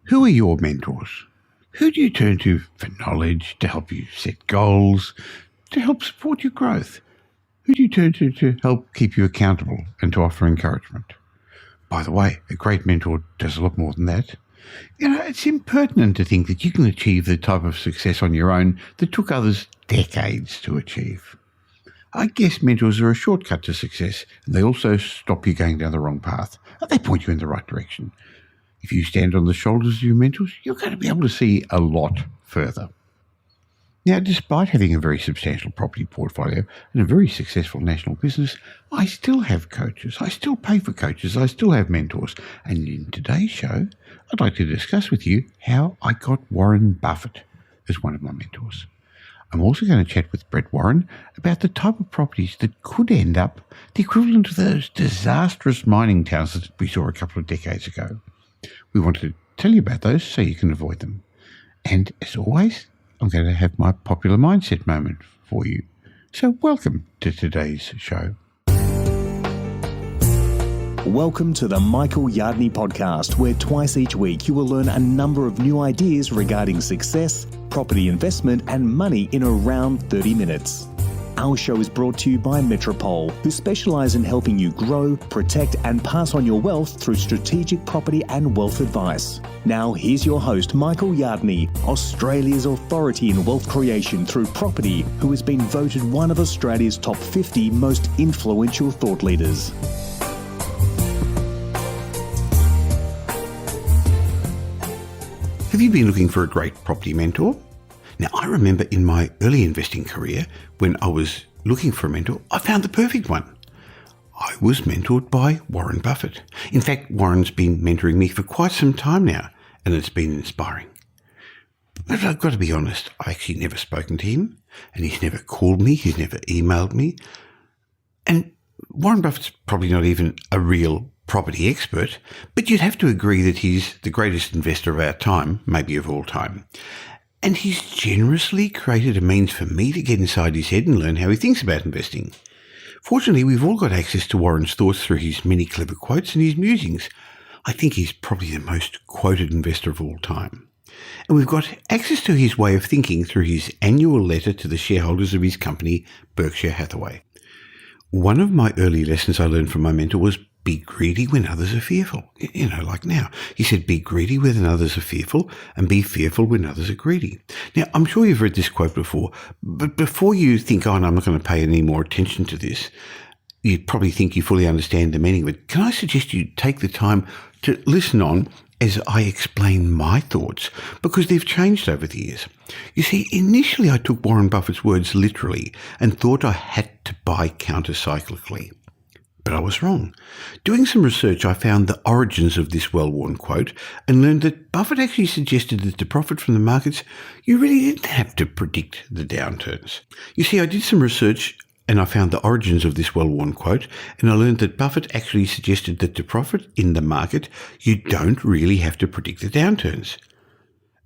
Who are your mentors? Who do you turn to for knowledge, to help you set goals, to help support your growth? Who do you turn to help keep you accountable and to offer encouragement? By the way, a great mentor does a lot more than that. It's impertinent to think that you can achieve the type of success on your own that took others decades to achieve. I guess mentors are a shortcut to success, and they also stop you going down the wrong path. They point you in the right direction. If you stand on the shoulders of your mentors, you're going to be able to see a lot further. Now, despite having a very substantial property portfolio and a very successful national business, I still have coaches. I still pay for coaches. I still have mentors. And in today's show, I'd like to discuss with you how I got Warren Buffett as one of my mentors. I'm also going to chat with Brett Warren about the type of properties that could end up the equivalent of those disastrous mining towns that we saw a couple of decades ago. We want to tell you about those so you can avoid them. And as always, I'm going to have my popular mindset moment for you. So welcome to today's show. Welcome to the Michael Yardney podcast, where twice each week you will learn a number of new ideas regarding success, property investment and money in around 30 minutes. Our show is brought to you by Metropole, who specialise in helping you grow, protect and pass on your wealth through strategic property and wealth advice. Now here's your host, Michael Yardney, Australia's authority in wealth creation through property, who has been voted one of Australia's top 50 most influential thought leaders. Have you been looking for a great property mentor? Now, I remember in my early investing career, when I was looking for a mentor, I found the perfect one. I was mentored by Warren Buffett. In fact, Warren's been mentoring me for quite some time now, and it's been inspiring. But I've got to be honest, I've actually never spoken to him, and he's never called me, he's never emailed me. And Warren Buffett's probably not even a real property expert, but you'd have to agree that he's the greatest investor of our time, maybe of all time. And he's generously created a means for me to get inside his head and learn how he thinks about investing. Fortunately, we've all got access to Warren's thoughts through his many clever quotes and his musings. I think he's probably the most quoted investor of all time. And we've got access to his way of thinking through his annual letter to the shareholders of his company, Berkshire Hathaway. One of my early lessons I learned from my mentor was be greedy when others are fearful. Like now. He said, be greedy when others are fearful and be fearful when others are greedy. Now, I'm sure you've read this quote before, but before you think, I'm not going to pay any more attention to this, you probably think you fully understand the meaning of it. Can I suggest you take the time to listen on as I explain my thoughts, because they've changed over the years. You see, initially I took Warren Buffett's words literally and thought I had to buy counter-cyclically. But I was wrong. Doing some research, I found the origins of this well-worn quote and learned that Buffett actually suggested that to profit from the markets, you really didn't have to predict the downturns. You see, I did some research and I found the origins of this well-worn quote, and I learned that Buffett actually suggested that to profit in the market, you don't really have to predict the downturns.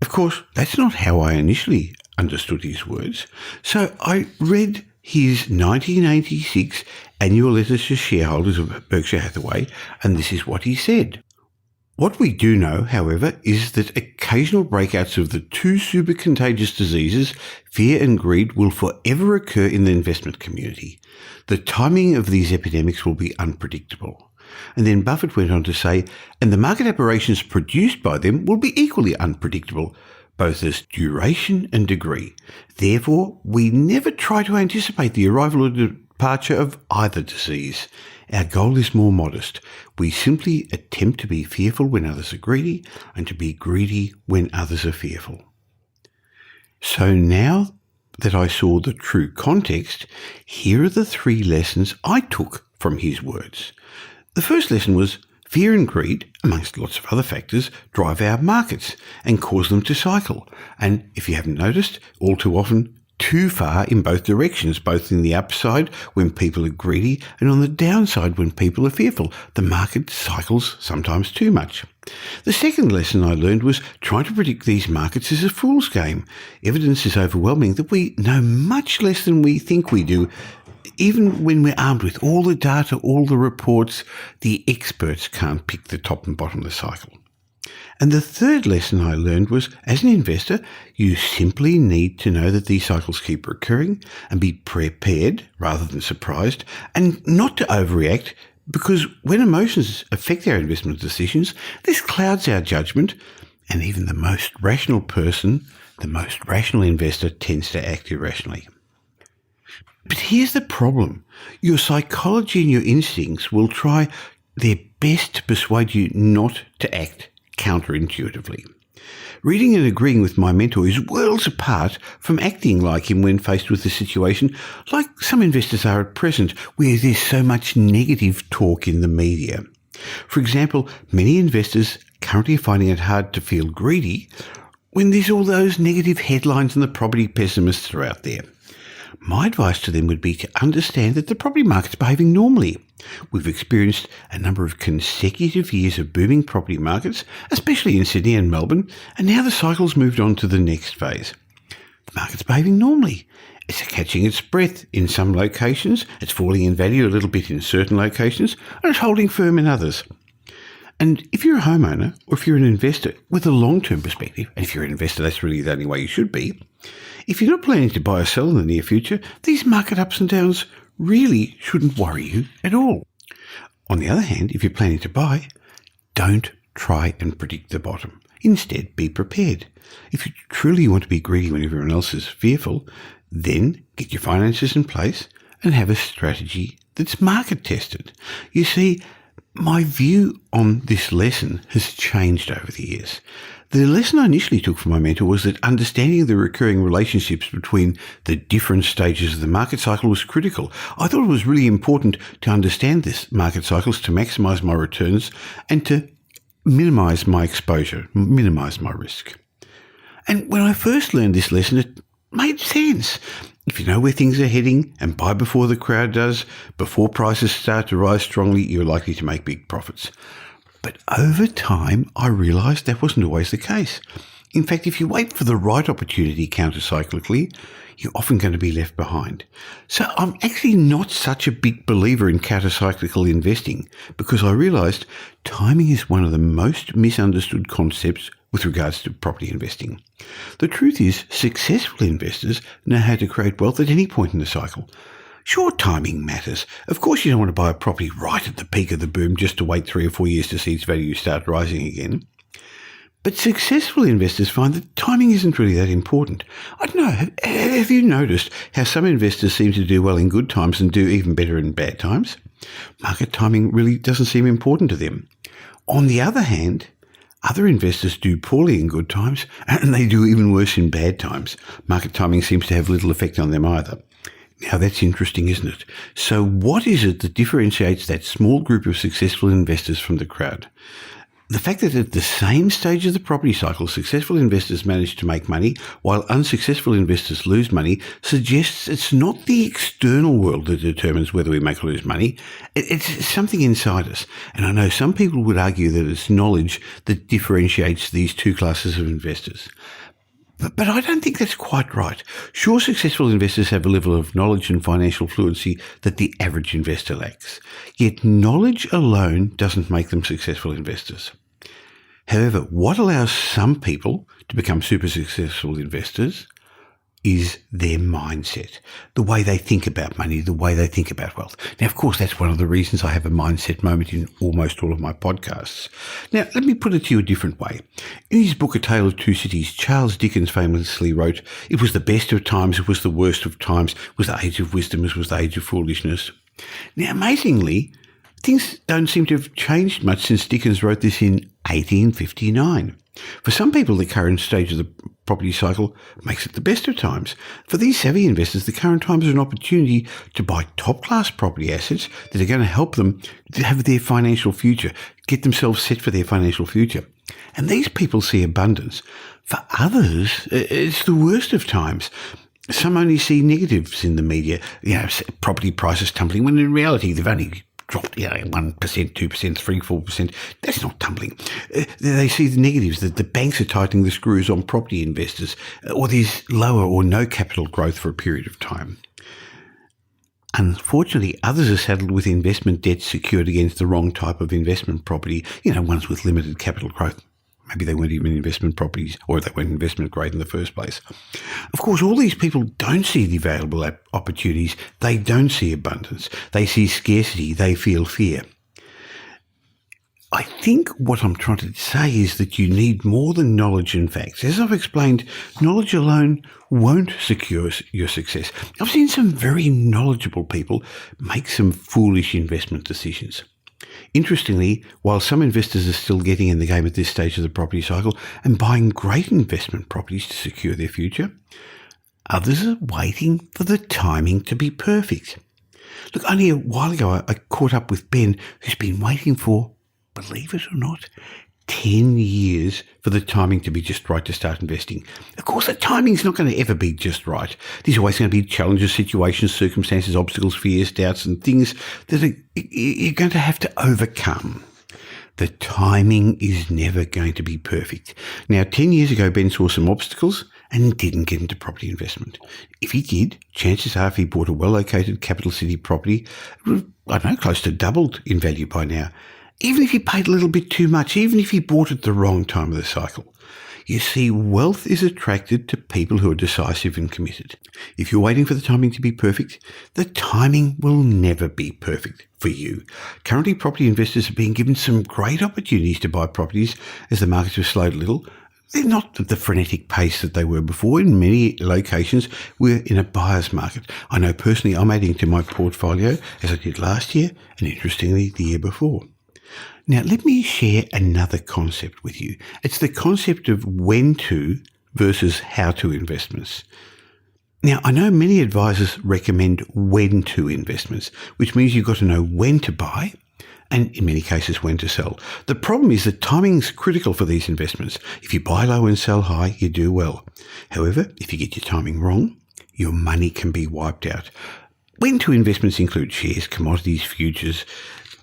Of course, that's not how I initially understood his words. So I read his 1986 annual letter to shareholders of Berkshire Hathaway, and this is what he said. What we do know, however, is that occasional breakouts of the two super contagious diseases, fear and greed, will forever occur in the investment community. The timing of these epidemics will be unpredictable. And then Buffett went on to say, and the market aberrations produced by them will be equally unpredictable, both as duration and degree. Therefore, we never try to anticipate the arrival or departure of either disease. Our goal is more modest. We simply attempt to be fearful when others are greedy and to be greedy when others are fearful. So now that I saw the true context, here are the three lessons I took from his words. The first lesson was fear and greed, amongst lots of other factors, drive our markets and cause them to cycle. And if you haven't noticed, all too often, too far in both directions, both in the upside when people are greedy and on the downside when people are fearful. The market cycles sometimes too much. The second lesson I learned was trying to predict these markets is a fool's game. Evidence is overwhelming that we know much less than we think we do. Even when we're armed with all the data, all the reports, the experts can't pick the top and bottom of the cycle. And the third lesson I learned was, as an investor, you simply need to know that these cycles keep recurring and be prepared rather than surprised, and not to overreact, because when emotions affect our investment decisions, this clouds our judgment, and even the most rational person, the most rational investor, tends to act irrationally. But here's the problem. Your psychology and your instincts will try their best to persuade you not to act counterintuitively. Reading and agreeing with my mentor is worlds apart from acting like him when faced with a situation like some investors are at present, where there's so much negative talk in the media. For example, many investors currently are finding it hard to feel greedy when there's all those negative headlines and the property pessimists are out there. My advice to them would be to understand that the property market's behaving normally. We've experienced a number of consecutive years of booming property markets, especially in Sydney and Melbourne, and now the cycle's moved on to the next phase. The market's behaving normally. It's catching its breath in some locations, it's falling in value a little bit in certain locations, and it's holding firm in others. And if you're a homeowner, or if you're an investor with a long-term perspective, and if you're an investor, that's really the only way you should be, if you're not planning to buy or sell in the near future, these market ups and downs really shouldn't worry you at all. On the other hand, if you're planning to buy, don't try and predict the bottom. Instead, be prepared. If you truly want to be greedy when everyone else is fearful, then get your finances in place and have a strategy that's market tested. You see, my view on this lesson has changed over the years. The lesson I initially took from my mentor was that understanding the recurring relationships between the different stages of the market cycle was critical. I thought it was really important to understand this market cycles to maximize my returns and to minimize my exposure, minimize my risk. And when I first learned this lesson, it made sense. If you know where things are heading and buy before the crowd does, before prices start to rise strongly, you're likely to make big profits. But over time, I realised that wasn't always the case. In fact, if you wait for the right opportunity countercyclically, you're often going to be left behind. So I'm actually not such a big believer in countercyclical investing, because I realised timing is one of the most misunderstood concepts with regards to property investing. The truth is, successful investors know how to create wealth at any point in the cycle. Sure, timing matters. Of course, you don't want to buy a property right at the peak of the boom just to wait 3 or 4 years to see its value start rising again. But successful investors find that timing isn't really that important. I don't know, have you noticed how some investors seem to do well in good times and do even better in bad times? Market timing really doesn't seem important to them. On the other hand, other investors do poorly in good times and they do even worse in bad times. Market timing seems to have little effect on them either. Now that's interesting, isn't it? So what is it that differentiates that small group of successful investors from the crowd? The fact that at the same stage of the property cycle, successful investors manage to make money while unsuccessful investors lose money suggests it's not the external world that determines whether we make or lose money. It's something inside us. And I know some people would argue that it's knowledge that differentiates these two classes of investors. But I don't think that's quite right. Sure, successful investors have a level of knowledge and financial fluency that the average investor lacks. Yet knowledge alone doesn't make them successful investors. However, what allows some people to become super successful investors is their mindset, the way they think about money, the way they think about wealth. Now, of course, that's one of the reasons I have a mindset moment in almost all of my podcasts. Now, let me put it to you a different way. In his book, A Tale of Two Cities, Charles Dickens famously wrote, "It was the best of times, it was the worst of times, it was the age of wisdom, it was the age of foolishness." Now, amazingly, things don't seem to have changed much since Dickens wrote this in 1859. For some people, the current stage of the property cycle makes it the best of times. For these savvy investors, the current times are an opportunity to buy top-class property assets that are going to help them to have their financial future, get themselves set for their financial future. And these people see abundance. For others, it's the worst of times. Some only see negatives in the media, property prices tumbling, when in reality they've only dropped 1%, 2%, 3%, 4%. That's not tumbling. They see the negatives, that the banks are tightening the screws on property investors, or there's lower or no capital growth for a period of time. Unfortunately, others are saddled with investment debt secured against the wrong type of investment property, ones with limited capital growth. Maybe they weren't even investment properties, or they weren't investment grade in the first place. Of course, all these people don't see the available opportunities. They don't see abundance. They see scarcity. They feel fear. I think what I'm trying to say is that you need more than knowledge and facts. As I've explained, knowledge alone won't secure your success. I've seen some very knowledgeable people make some foolish investment decisions. Interestingly, while some investors are still getting in the game at this stage of the property cycle and buying great investment properties to secure their future, others are waiting for the timing to be perfect. Look, only a while ago I caught up with Ben, who's been waiting for, believe it or not, 10 years for the timing to be just right to start investing. Of course, the timing's not going to ever be just right. There's always going to be challenges, situations, circumstances, obstacles, fears, doubts, and things that you're going to have to overcome. The timing is never going to be perfect. Now, 10 years ago, Ben saw some obstacles and didn't get into property investment. If he did, chances are if he bought a well-located capital city property, it would have, I don't know, close to doubled in value by now. Even if he paid a little bit too much, even if he bought at the wrong time of the cycle. You see, wealth is attracted to people who are decisive and committed. If you're waiting for the timing to be perfect, the timing will never be perfect for you. Currently, property investors are being given some great opportunities to buy properties as the markets have slowed a little. They're not at the frenetic pace that they were before. In many locations, we're in a buyer's market. I know personally I'm adding to my portfolio, as I did last year, and interestingly, the year before. Now, let me share another concept with you. It's the concept of when to versus how to investments. Now, I know many advisors recommend when to investments, which means you've got to know when to buy and in many cases when to sell. The problem is that timing's critical for these investments. If you buy low and sell high, you do well. However, if you get your timing wrong, your money can be wiped out. When to investments include shares, commodities, futures,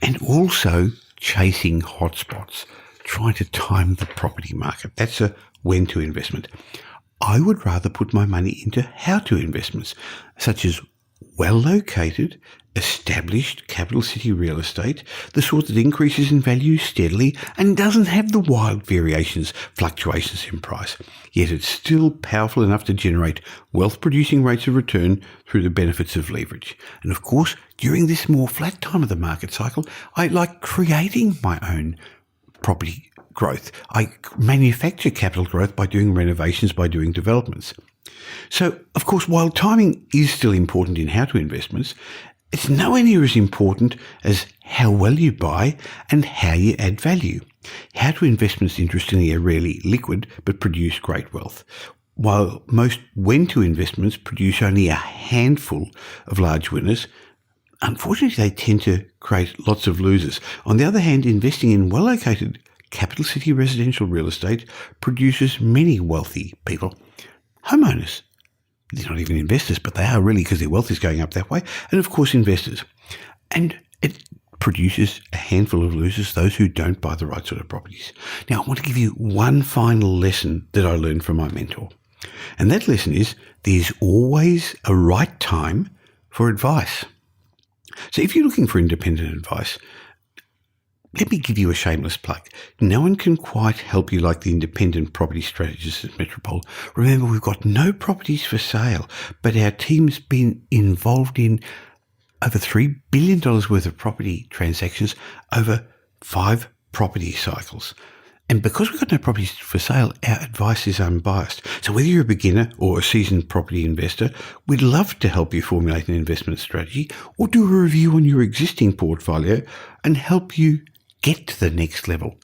and also chasing hotspots, trying to time the property market. That's a when to investment. I would rather put my money into how to investments, such as well-located, established capital city real estate, the sort that increases in value steadily and doesn't have the wild fluctuations in price, yet it's still powerful enough to generate wealth-producing rates of return through the benefits of leverage. And of course, during this more flat time of the market cycle, I like creating my own property growth. I manufacture capital growth by doing renovations, by doing developments. So, of course, while timing is still important in how to investments, it's nowhere near as important as how well you buy and how you add value. How to investments, interestingly, are rarely liquid but produce great wealth, while most when to investments produce only a handful of large winners. Unfortunately, they tend to create lots of losers. On the other hand, investing in well-located capital city residential real estate produces many wealthy people. Homeowners. They're not even investors, but they are really because their wealth is going up that way. And of course, investors. And it produces a handful of losers, those who don't buy the right sort of properties. Now, I want to give you one final lesson that I learned from my mentor. And that lesson is there's always a right time for advice. So if you're looking for independent advice, let me give you a shameless plug. No one can quite help you like the independent property strategists at Metropole. Remember, we've got no properties for sale, but our team's been involved in over $3 billion worth of property transactions over 5 property cycles. And because we've got no properties for sale, our advice is unbiased. So whether you're a beginner or a seasoned property investor, we'd love to help you formulate an investment strategy or do a review on your existing portfolio and help you get to the next level.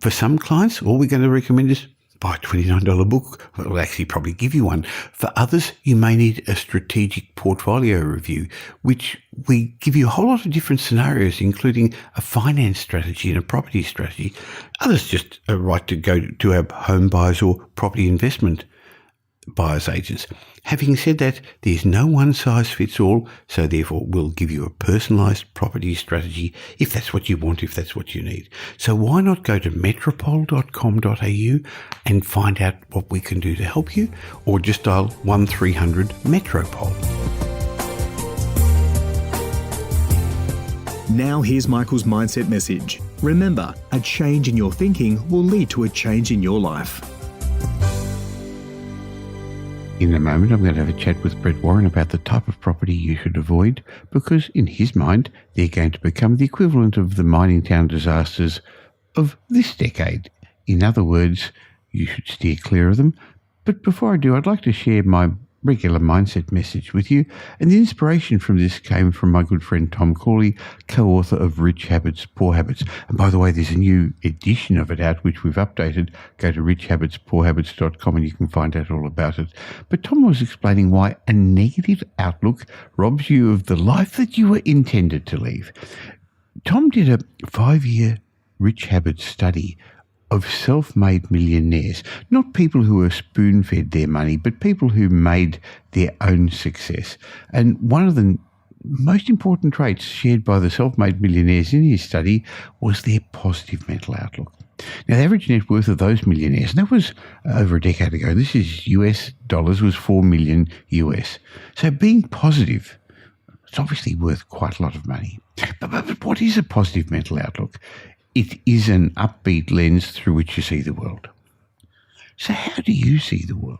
For some clients, all we're going to recommend is buy a $29 book. We'll actually probably give you one. For others, you may need a strategic portfolio review, which we give you a whole lot of different scenarios, including a finance strategy and a property strategy. Others just are right to go to our home buyers or property investment buyers agents. Having said that, there's no one size fits all, so therefore we'll give you a personalised property strategy if that's what you want, if that's what you need. So why not go to metropole.com.au and find out what we can do to help you, or just dial 1300 Metropole. Now here's Michael's mindset message. Remember, a change in your thinking will lead to a change in your life. In a moment, I'm going to have a chat with Brett Warren about the type of property you should avoid because, in his mind, they're going to become the equivalent of the mining town disasters of this decade. In other words, you should steer clear of them. But before I do, I'd like to share my regular mindset message with you. And the inspiration from this came from my good friend Tom Corley, co-author of Rich Habits, Poor Habits. And by the way, there's a new edition of it out, which we've updated. Go to richhabitspoorhabits.com and you can find out all about it. But Tom was explaining why a negative outlook robs you of the life that you were intended to live. Tom did a 5-year Rich Habits study of self-made millionaires, not people who were spoon-fed their money, but people who made their own success. And one of the most important traits shared by the self-made millionaires in his study was their positive mental outlook. Now, the average net worth of those millionaires, and that was over a decade ago, this is US dollars, was $4 million US. So being positive, it's obviously worth quite a lot of money. But what is a positive mental outlook? It is an upbeat lens through which you see the world. So how do you see the world?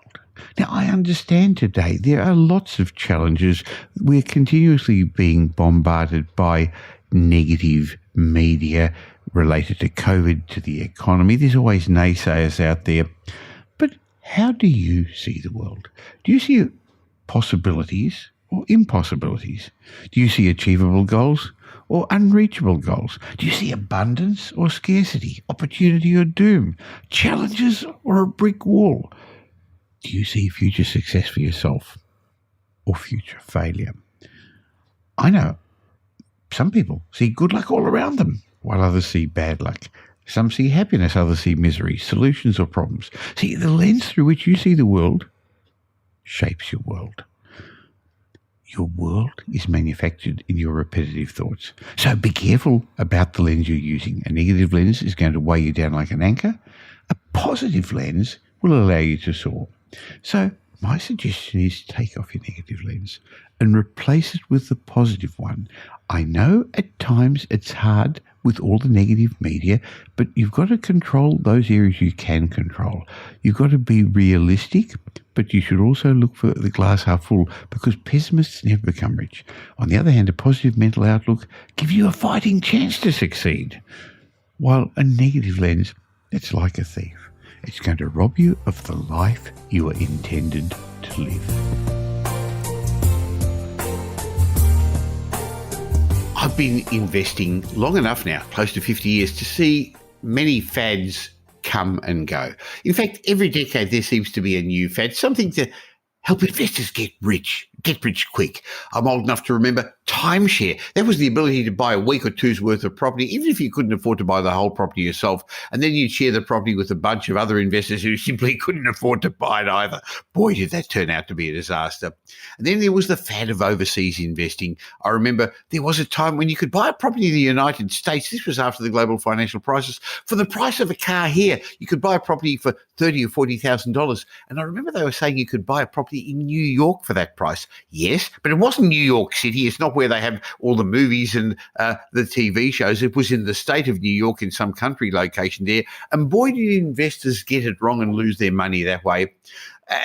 Now, I understand today there are lots of challenges. We're continuously being bombarded by negative media related to COVID, to the economy. There's always naysayers out there. But how do you see the world? Do you see possibilities or impossibilities? Do you see achievable goals or unreachable goals? Do you see abundance or scarcity, opportunity or doom, challenges or a brick wall? Do you see future success for yourself or future failure? I know some people see good luck all around them, while others see bad luck. Some see happiness, others see misery, solutions or problems. See, the lens through which you see the world shapes your world. Your world is manufactured in your repetitive thoughts. So be careful about the lens you're using. A negative lens is going to weigh you down like an anchor. A positive lens will allow you to soar. So my suggestion is take off your negative lens and replace it with the positive one. I know at times it's hard with all the negative media, but you've got to control those areas you can control. You've got to be realistic, but you should also look for the glass half full because pessimists never become rich. On the other hand, a positive mental outlook gives you a fighting chance to succeed, while a negative lens, it's like a thief. It's going to rob you of the life you were intended to live. I've been investing long enough now, close to 50 years, to see many fads come and go. In fact, every decade there seems to be a new fad, something to help investors get rich quick. I'm old enough to remember timeshare. That was the ability to buy a week or two's worth of property, even if you couldn't afford to buy the whole property yourself. And then you'd share the property with a bunch of other investors who simply couldn't afford to buy it either. Boy, did that turn out to be a disaster. And then there was the fad of overseas investing. I remember there was a time when you could buy a property in the United States. This was after the global financial crisis. For the price of a car here, you could buy a property for $30,000 or $40,000. And I remember they were saying you could buy a property in New York for that price. Yes, but it wasn't New York City. It's not where they have all the movies and the TV shows. It was in the state of New York in some country location there. And boy, did investors get it wrong and lose their money that way.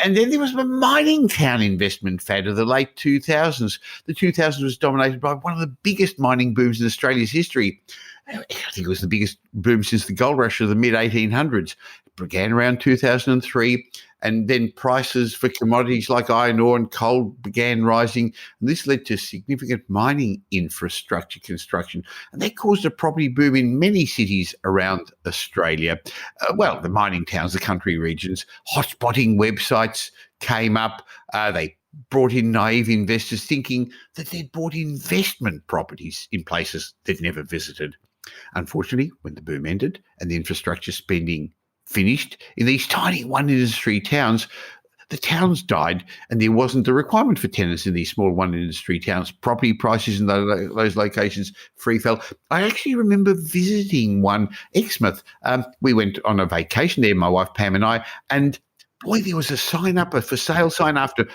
And then there was the mining town investment fad of the late 2000s. The 2000s was dominated by one of the biggest mining booms in Australia's history. I think it was the biggest boom since the gold rush of the mid-1800s. It began around 2003, and then prices for commodities like iron ore and coal began rising. And this led to significant mining infrastructure construction, and that caused a property boom in many cities around Australia. The mining towns, the country regions, hotspotting websites came up. They brought in naive investors thinking that they'd bought investment properties in places they'd never visited. Unfortunately, when the boom ended and the infrastructure spending finished in these tiny one-industry towns, the towns died and there wasn't the requirement for tenants in these small one-industry towns. Property prices in those locations free fell. I actually remember visiting one, Exmouth. We went on a vacation there, my wife Pam and I, and boy, there was a sign up, a for sale sign after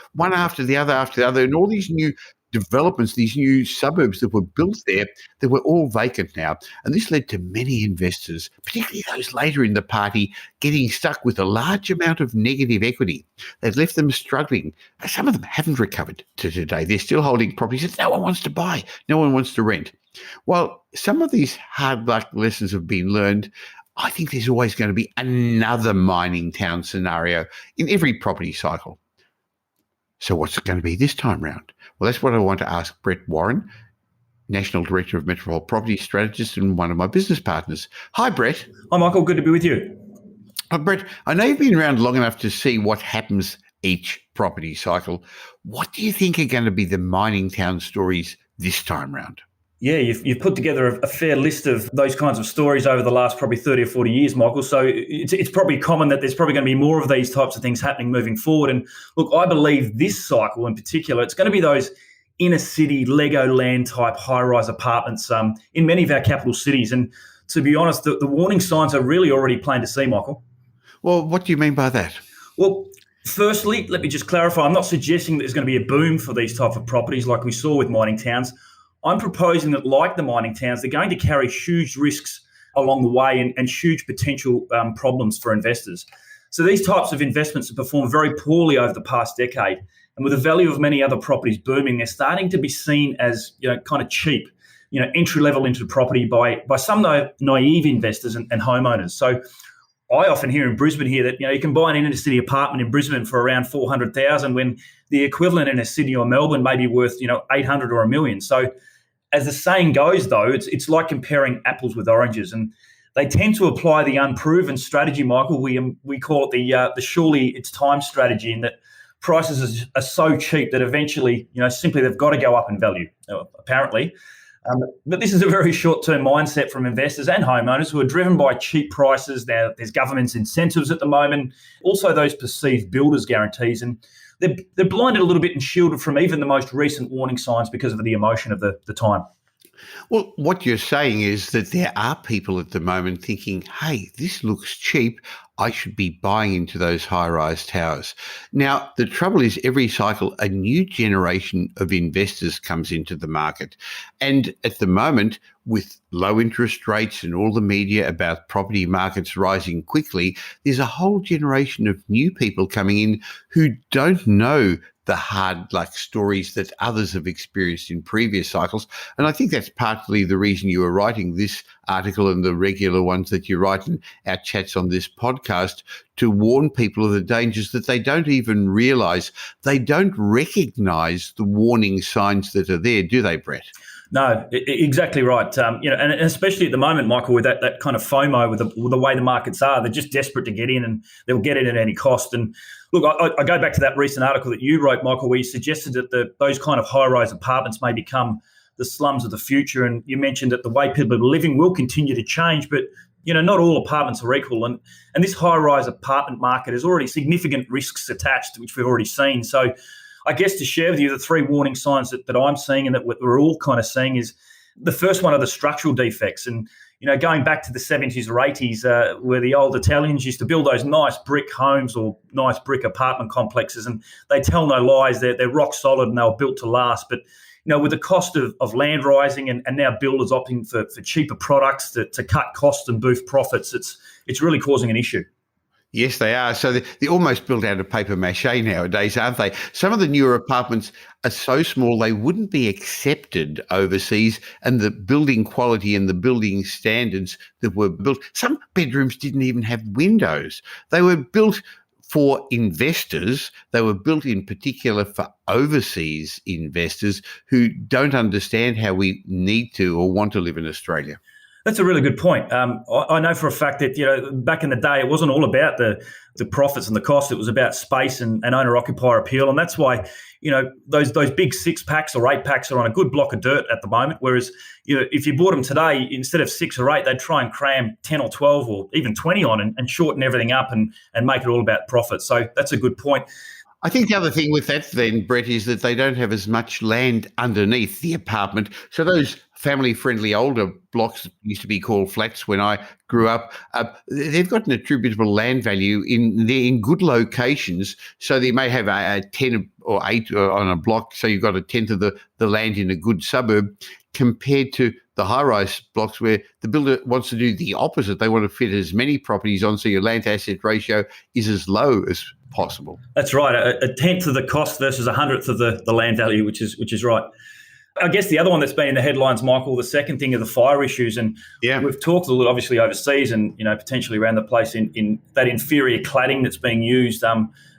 the other, and all these new developments, these new suburbs that were built there, that were all vacant now. And this led to many investors, particularly those later in the party, getting stuck with a large amount of negative equity that left them struggling. Some of them haven't recovered to today. They're still holding properties that no one wants to buy, no one wants to rent. While some of these hard luck lessons have been learned, I think there's always going to be another mining town scenario in every property cycle. So what's it going to be this time round? Well, that's what I want to ask Brett Warren, National Director of Metropole Property Strategist and one of my business partners. Hi, Brett. Hi, Michael. Good to be with you. Brett, I know you've been around long enough to see what happens each property cycle. What do you think are going to be the mining town stories this time round? Yeah, you've put together a fair list of those kinds of stories over the last probably 30 or 40 years, Michael. So it's probably common that there's probably going to be more of these types of things happening moving forward. And look, I believe this cycle in particular, it's going to be those inner city Legoland type high-rise apartments in many of our capital cities. And to be honest, the warning signs are really already plain to see, Michael. Well, what do you mean by that? Well, firstly, let me just clarify. I'm not suggesting that there's going to be a boom for these type of properties like we saw with mining towns. I'm proposing that, like the mining towns, they're going to carry huge risks along the way and huge potential problems for investors. So these types of investments have performed very poorly over the past decade. And with the value of many other properties booming, they're starting to be seen as kind of cheap, entry level into property by some naive investors and homeowners. So I often hear in Brisbane here that you can buy an inner city apartment in Brisbane for around $400,000 when the equivalent in a Sydney or Melbourne may be worth $800,000 or $1 million. So as the saying goes, though, it's like comparing apples with oranges, and they tend to apply the unproven strategy, Michael. We call it the surely it's time strategy, in that prices are so cheap that eventually simply they've got to go up in value, apparently. But this is a very short-term mindset from investors and homeowners who are driven by cheap prices. There's government's incentives at the moment, also those perceived builders' guarantees, and they're blinded a little bit and shielded from even the most recent warning signs because of the emotion of the time. Well, what you're saying is that there are people at the moment thinking, hey, this looks cheap. I should be buying into those high-rise towers. Now, the trouble is every cycle, a new generation of investors comes into the market. And at the moment, with low interest rates and all the media about property markets rising quickly, there's a whole generation of new people coming in who don't know the hard luck stories that others have experienced in previous cycles. And I think that's partly the reason you were writing this article and the regular ones that you write in our chats on this podcast, to warn people of the dangers that they don't even realize. They don't recognize the warning signs that are there, do they, Brett? No, exactly right. And especially at the moment, Michael, with that kind of FOMO, with the way the markets are, they're just desperate to get in, and they'll get in at any cost. And look, I go back to that recent article that you wrote, Michael, where you suggested that those kind of high-rise apartments may become the slums of the future. And you mentioned that the way people are living will continue to change, but not all apartments are equal. And this high-rise apartment market has already significant risks attached, which we've already seen. So I guess to share with you the three warning signs that I'm seeing and that we're all kind of seeing is the first one are the structural defects. And, going back to the 70s or 80s, where the old Italians used to build those nice brick homes or nice brick apartment complexes, and they tell no lies, they're rock solid and they were built to last. But, with the cost of land rising and now builders opting for cheaper products to cut costs and boost profits, it's really causing an issue. Yes, they are. So they're almost built out of paper mache nowadays, aren't they? Some of the newer apartments are so small they wouldn't be accepted overseas, and the building quality and the building standards that were built, some bedrooms didn't even have windows. They were built for investors. They were built in particular for overseas investors who don't understand how we need to or want to live in Australia. That's a really good point. I know for a fact that, back in the day, it wasn't all about the profits and the cost. It was about space and owner-occupier appeal. And that's why, those big 6-packs or 8-packs are on a good block of dirt at the moment. Whereas, if you bought them today, instead of 6 or 8, they'd try and cram 10 or 12 or even 20 on and shorten everything up and make it all about profit. So that's a good point. I think the other thing with that then, Brett, is that they don't have as much land underneath the apartment. So those family-friendly older blocks that used to be called flats when I grew up, they've got an attributable land value they're in good locations. So they may have a 10 or 8 on a block, so you've got a tenth of the land in a good suburb, compared to the high-rise blocks where the builder wants to do the opposite. They want to fit as many properties on, so your land-to-asset ratio is as low as possible. That's right. A tenth of the cost versus a hundredth of the land value, which is right. I guess the other one that's been in the headlines, Michael, the second thing are the fire issues. And we've talked a little, obviously, overseas and, potentially around the place in that inferior cladding that's being used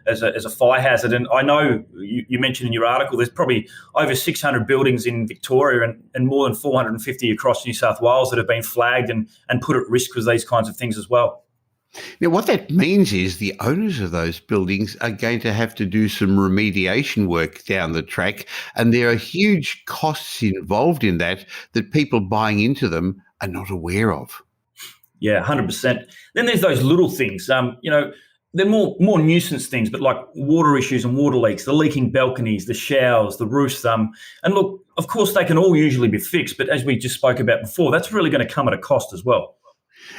as a fire hazard. And I know you mentioned in your article there's probably over 600 buildings in Victoria and more than 450 across New South Wales that have been flagged and put at risk with these kinds of things as well. Now, what that means is the owners of those buildings are going to have to do some remediation work down the track, and there are huge costs involved in that people buying into them are not aware of. Yeah, 100%. Then there's those little things, they're more nuisance things, but like water issues and water leaks, the leaking balconies, the showers, the roofs. And look, of course, they can all usually be fixed, but as we just spoke about before, that's really going to come at a cost as well.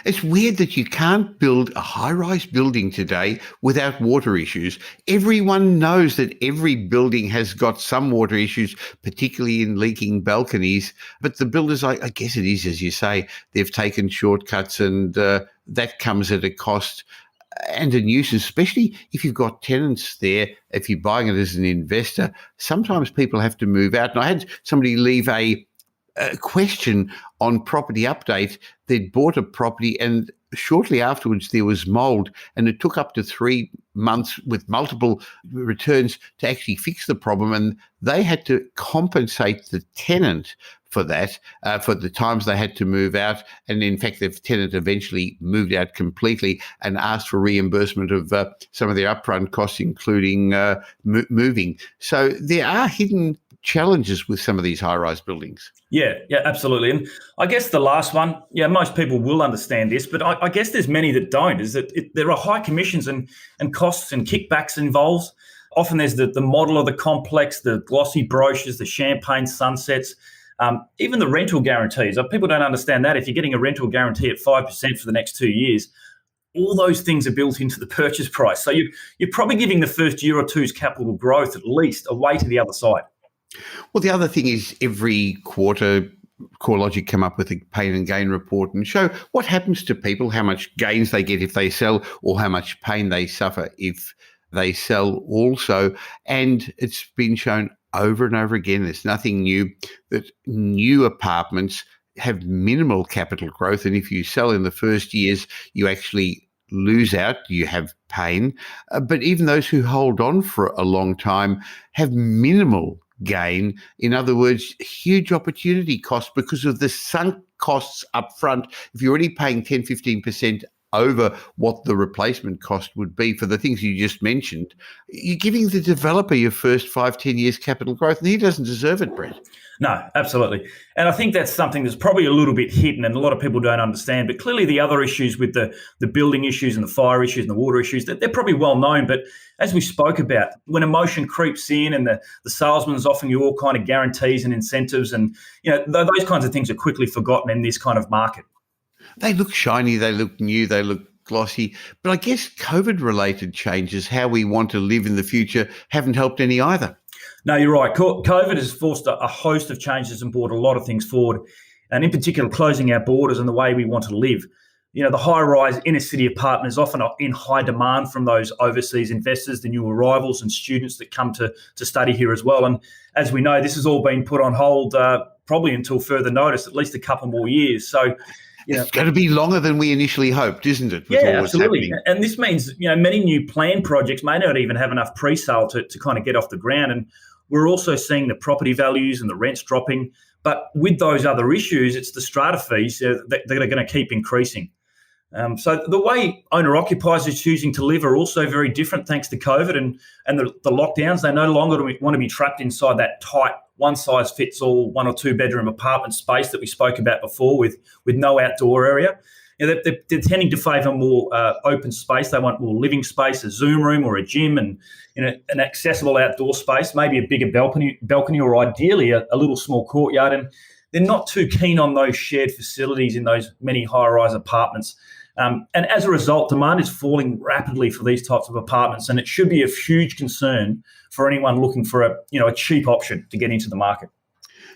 It's weird that you can't build a high-rise building today without water issues. Everyone knows that every building has got some water issues, particularly in leaking balconies. But the builders, I guess it is, as you say, they've taken shortcuts, and that comes at a cost and a nuisance, especially if you've got tenants there. If you're buying it as an investor, sometimes people have to move out. And I had somebody leave a question on Property Update. They'd bought a property and shortly afterwards there was mould, and it took up to 3 months with multiple returns to actually fix the problem, and they had to compensate the tenant for that, for the times they had to move out. And in fact, the tenant eventually moved out completely and asked for reimbursement of some of their upfront costs, including moving. So there are hidden challenges with some of these high-rise buildings. Yeah, absolutely. And I guess the last one, most people will understand this, but I guess there's many that don't, is that there are high commissions and costs and kickbacks involved. Often there's the model of the complex, the glossy brochures, the champagne sunsets, even the rental guarantees. People don't understand that. If you're getting a rental guarantee at 5% for the next 2 years, all those things are built into the purchase price. So you're probably giving the first year or two's capital growth at least away to the other side. Well, the other thing is every quarter, CoreLogic come up with a pain and gain report and show what happens to people, how much gains they get if they sell, or how much pain they suffer if they sell also. And it's been shown over and over again, there's nothing new, that new apartments have minimal capital growth. And if you sell in the first years, you actually lose out, you have pain. But even those who hold on for a long time have minimal gain. In other words, huge opportunity cost because of the sunk costs up front. If you're already paying 10, 15% over what the replacement cost would be for the things you just mentioned, you're giving the developer your first 5, 10 years capital growth, and he doesn't deserve it, Brett. No, absolutely. And I think that's something that's probably a little bit hidden and a lot of people don't understand. But clearly the other issues with the building issues and the fire issues and the water issues, they're probably well known. But as we spoke about, when emotion creeps in and the salesman's offering you all kind of guarantees and incentives, and those kinds of things are quickly forgotten in this kind of market. They look shiny, they look new, they look glossy. But I guess COVID-related changes, how we want to live in the future, haven't helped any either. No, you're right. COVID has forced a host of changes and brought a lot of things forward, and in particular, closing our borders and the way we want to live. The high-rise inner-city apartment is often in high demand from those overseas investors, the new arrivals and students that come to study here as well. And as we know, this has all been put on hold probably until further notice, at least a couple more years. So it's going to be longer than we initially hoped, isn't it? Yeah, absolutely. And this means, many new planned projects may not even have enough pre-sale to kind of get off the ground. And we're also seeing the property values and the rents dropping. But with those other issues, it's the strata fees that are going to keep increasing. So the way owner-occupiers are choosing to live are also very different thanks to COVID and the lockdowns. They no longer want to be trapped inside that tight one-size-fits-all 1 or 2 bedroom apartment space that we spoke about before with no outdoor area. They're tending to favour more open space. They want more living space, a Zoom room or a gym, and an accessible outdoor space, maybe a bigger balcony or ideally a little small courtyard. And they're not too keen on those shared facilities in those many high-rise apartments. And as a result, demand is falling rapidly for these types of apartments, and it should be a huge concern for anyone looking for a cheap option to get into the market.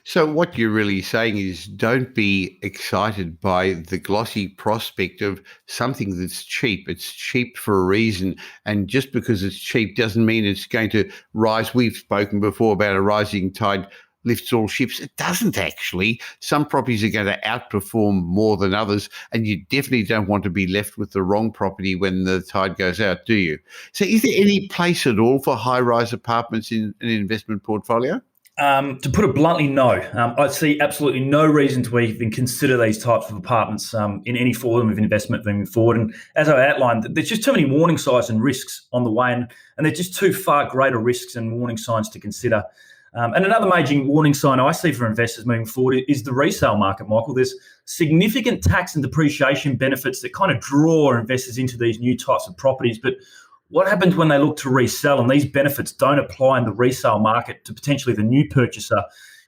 So what you're really saying is don't be excited by the glossy prospect of something that's cheap. It's cheap for a reason. And just because it's cheap doesn't mean it's going to rise. We've spoken before about a rising tide lifts all ships. It doesn't actually. Some properties are going to outperform more than others, and you definitely don't want to be left with the wrong property when the tide goes out, do you? So is there any place at all for high-rise apartments in an investment portfolio? To put it bluntly, no. I see absolutely no reason to even consider these types of apartments in any form of investment moving forward. And as I outlined, there's just too many warning signs and risks on the way, and there's just too far greater risks and warning signs to consider. And another major warning sign I see for investors moving forward is the resale market, Michael. There's significant tax and depreciation benefits that kind of draw investors into these new types of properties. But what happens when they look to resell and these benefits don't apply in the resale market to potentially the new purchaser?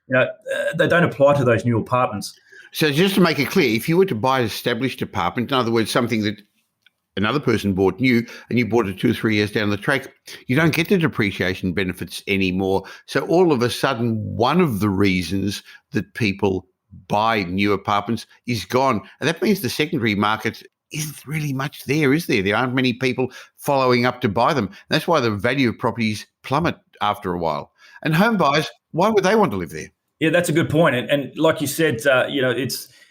They don't apply to those new apartments. So just to make it clear, if you were to buy an established apartment, in other words, something that another person bought new and you bought it 2 or 3 years down the track, you don't get the depreciation benefits anymore. So all of a sudden, one of the reasons that people buy new apartments is gone. And that means the secondary market isn't really much there, is there? There aren't many people following up to buy them. And that's why the value of properties plummet after a while. And home buyers, why would they want to live there? Yeah, that's a good point. And like you said,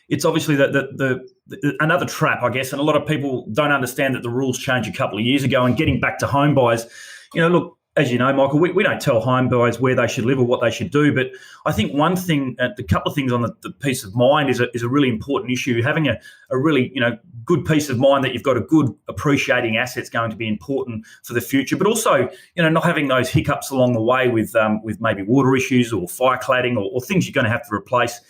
it's obviously another trap, I guess. And a lot of people don't understand that the rules changed a couple of years ago. And getting back to home buyers, look, as you know, Michael, we don't tell home buyers where they should live or what they should do. But I think one thing, the couple of things on the peace of mind is a really important issue. Having a really, good peace of mind that you've got a good appreciating asset's going to be important for the future. But also, not having those hiccups along the way with maybe water issues or fire cladding or things you're going to have to replace.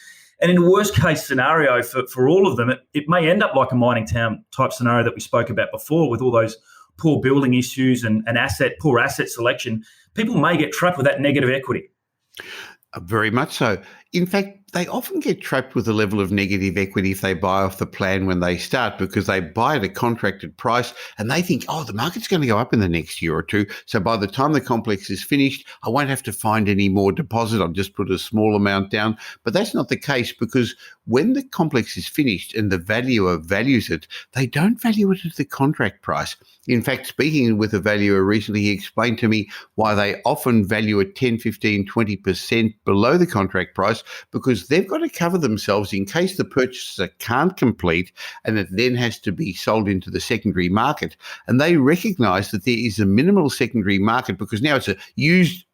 And in the worst case scenario for all of them, it may end up like a mining town type scenario that we spoke about before with all those poor building issues and poor asset selection. People may get trapped with that negative equity. Very much so. In fact, they often get trapped with a level of negative equity if they buy off the plan when they start, because they buy at a contracted price and they think, the market's going to go up in the next year or two. So by the time the complex is finished, I won't have to find any more deposit. I'll just put a small amount down. But that's not the case, because when the complex is finished and the valuer values it, they don't value it at the contract price. In fact, speaking with a valuer recently, he explained to me why they often value it 10, 15, 20% below the contract price, because they've got to cover themselves in case the purchaser can't complete and it then has to be sold into the secondary market. And they recognise that there is a minimal secondary market because now it's a used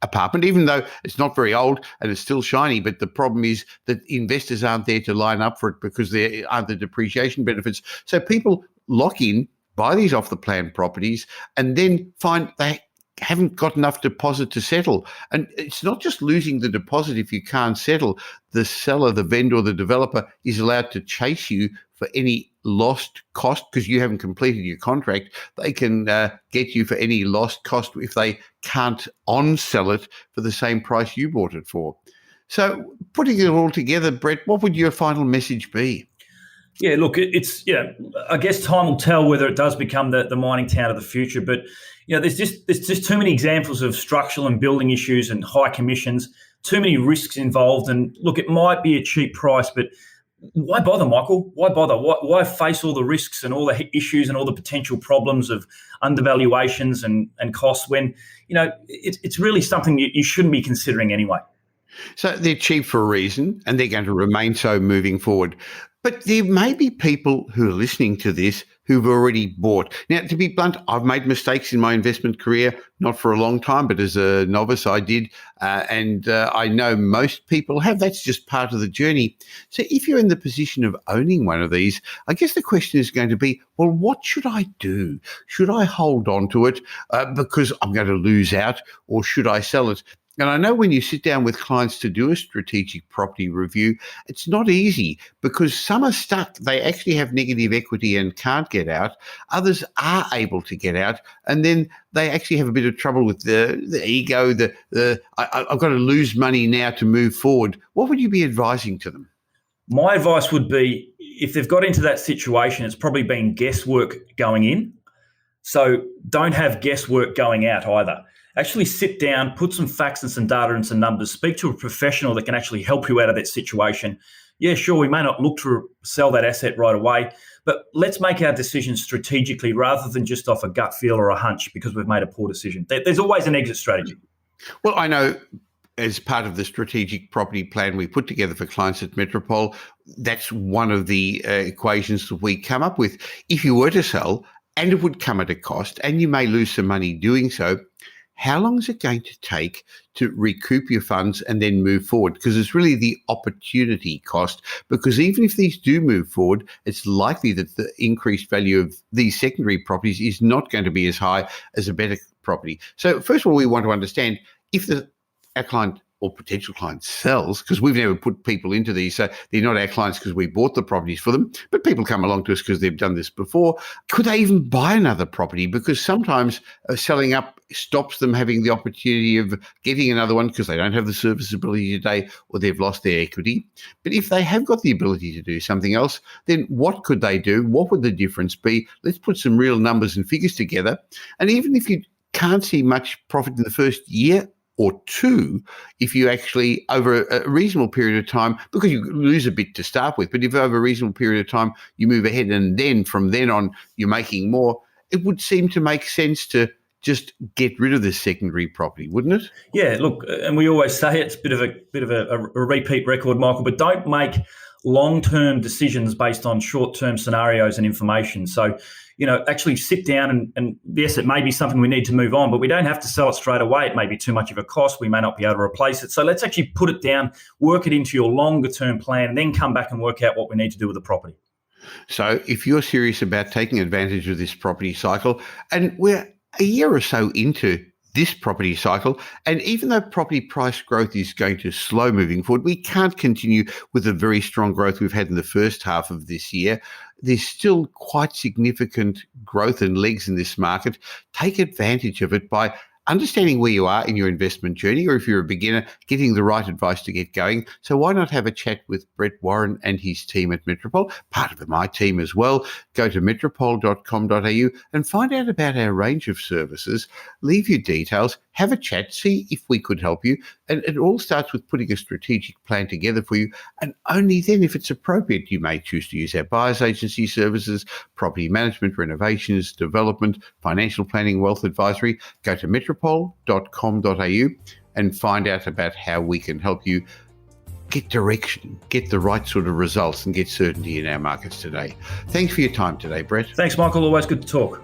apartment, even though it's not very old and it's still shiny. But the problem is that investors aren't there to line up for it because there aren't the depreciation benefits. So people lock in, buy these off the plan properties, and then find they haven't got enough deposit to settle. And it's not just losing the deposit if you can't settle. The seller, the vendor, the developer is allowed to chase you for any lost cost because you haven't completed your contract. They can get you for any lost cost if they can't on-sell it for the same price you bought it for. So putting it all together, Brett, what would your final message be? Yeah, look, I guess time will tell whether it does become the mining town of the future. But there's just too many examples of structural and building issues and high commissions, too many risks involved. And look, it might be a cheap price, but why bother, Michael? Why bother? Why face all the risks and all the issues and all the potential problems of undervaluations and costs when it's really something you shouldn't be considering anyway. So they're cheap for a reason, and they're going to remain so moving forward. But there may be people who are listening to this who've already bought. Now, to be blunt, I've made mistakes in my investment career, not for a long time, but as a novice I did. And I know most people have. That's just part of the journey. So if you're in the position of owning one of these, I guess the question is going to be, well, what should I do? Should I hold on to it because I'm going to lose out, or should I sell it? And I know when you sit down with clients to do a strategic property review, it's not easy because some are stuck. They actually have negative equity and can't get out. Others are able to get out. And then they actually have a bit of trouble with the ego, I've got to lose money now to move forward. What would you be advising to them? My advice would be, if they've got into that situation, it's probably been guesswork going in. So don't have guesswork going out either. Actually sit down, put some facts and some data and some numbers, speak to a professional that can actually help you out of that situation. Yeah, sure, we may not look to sell that asset right away, but let's make our decisions strategically rather than just off a gut feel or a hunch because we've made a poor decision. There's always an exit strategy. Well, I know as part of the strategic property plan we put together for clients at Metropole, that's one of the equations that we come up with. If you were to sell, and it would come at a cost, and you may lose some money doing so, how long is it going to take to recoup your funds and then move forward? Because it's really the opportunity cost. Because even if these do move forward, it's likely that the increased value of these secondary properties is not going to be as high as a better property. So first of all, we want to understand if our client or potential client sells, because we've never put people into these, so they're not our clients because we bought the properties for them, but people come along to us because they've done this before. Could they even buy another property? Because sometimes selling up stops them having the opportunity of getting another one because they don't have the serviceability today or they've lost their equity. But if they have got the ability to do something else, then what could they do? What would the difference be? Let's put some real numbers and figures together. And even if you can't see much profit in the first year or two, if you actually, over a reasonable period of time, because you lose a bit to start with, but if over a reasonable period of time you move ahead and then from then on you're making more, it would seem to make sense to just get rid of this secondary property, wouldn't it? Yeah, look, and we always say it's a bit of a repeat record, Michael, but don't make long-term decisions based on short-term scenarios and information. So, actually sit down and yes, it may be something we need to move on, but we don't have to sell it straight away. It may be too much of a cost. We may not be able to replace it. So let's actually put it down, work it into your longer-term plan, and then come back and work out what we need to do with the property. So if you're serious about taking advantage of this property cycle, and we're a year or so into this property cycle, and even though property price growth is going to slow moving forward, we can't continue with the very strong growth we've had in the first half of this year. There's still quite significant growth and legs in this market. Take advantage of it by understanding where you are in your investment journey, or if you're a beginner, getting the right advice to get going. So why not have a chat with Brett Warren and his team at Metropole, part of my team as well. Go to metropole.com.au and find out about our range of services. Leave your details, have a chat, see if we could help you. And it all starts with putting a strategic plan together for you. And only then, if it's appropriate, you may choose to use our buyer's agency services, property management, renovations, development, financial planning, wealth advisory. Go to metropole.com.au and find out about how we can help you get direction, get the right sort of results, and get certainty in our markets today. Thanks for your time today, Brett. Thanks, Michael. Always good to talk.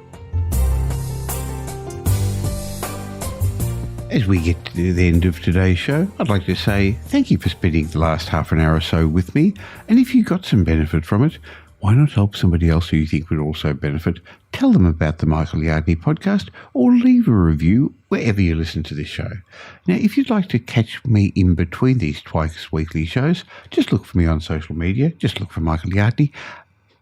As we get to the end of today's show, I'd like to say thank you for spending the last half an hour or so with me. And if you got some benefit from it, why not help somebody else who you think would also benefit? Tell them about the Michael Yardney podcast or leave a review wherever you listen to this show. Now, if you'd like to catch me in between these twice weekly shows, just look for me on social media. Just look for Michael Yardney.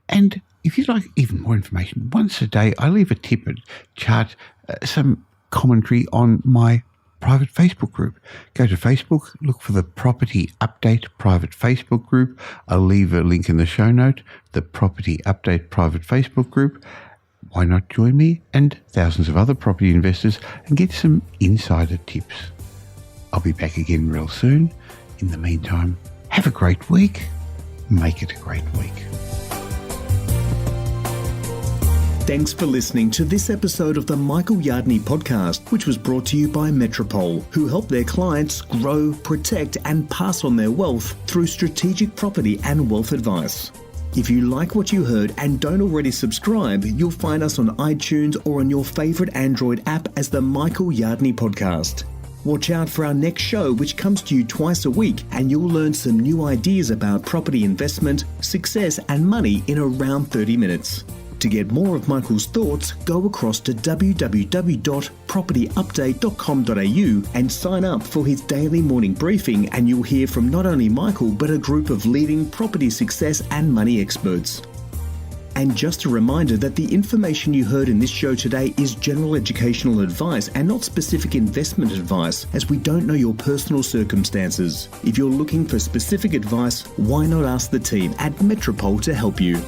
And if you'd like even more information, once a day I leave a tip and chart some commentary on my private Facebook group. Go to Facebook, look for the Property Update private Facebook group. I'll leave a link in the show note, the Property Update private Facebook group. Why not join me and thousands of other property investors and get some insider tips? I'll be back again real soon. In the meantime, have a great week. Make it a great week. Thanks for listening to this episode of the Michael Yardney podcast, which was brought to you by Metropole, who help their clients grow, protect, and pass on their wealth through strategic property and wealth advice. If you like what you heard and don't already subscribe, you'll find us on iTunes or on your favourite Android app as the Michael Yardney podcast. Watch out for our next show, which comes to you twice a week, and you'll learn some new ideas about property investment, success, and money in around 30 minutes. To get more of Michael's thoughts, go across to www.propertyupdate.com.au and sign up for his daily morning briefing, and you'll hear from not only Michael but a group of leading property success and money experts. And just a reminder that the information you heard in this show today is general educational advice and not specific investment advice, as we don't know your personal circumstances. If you're looking for specific advice, why not ask the team at Metropole to help you?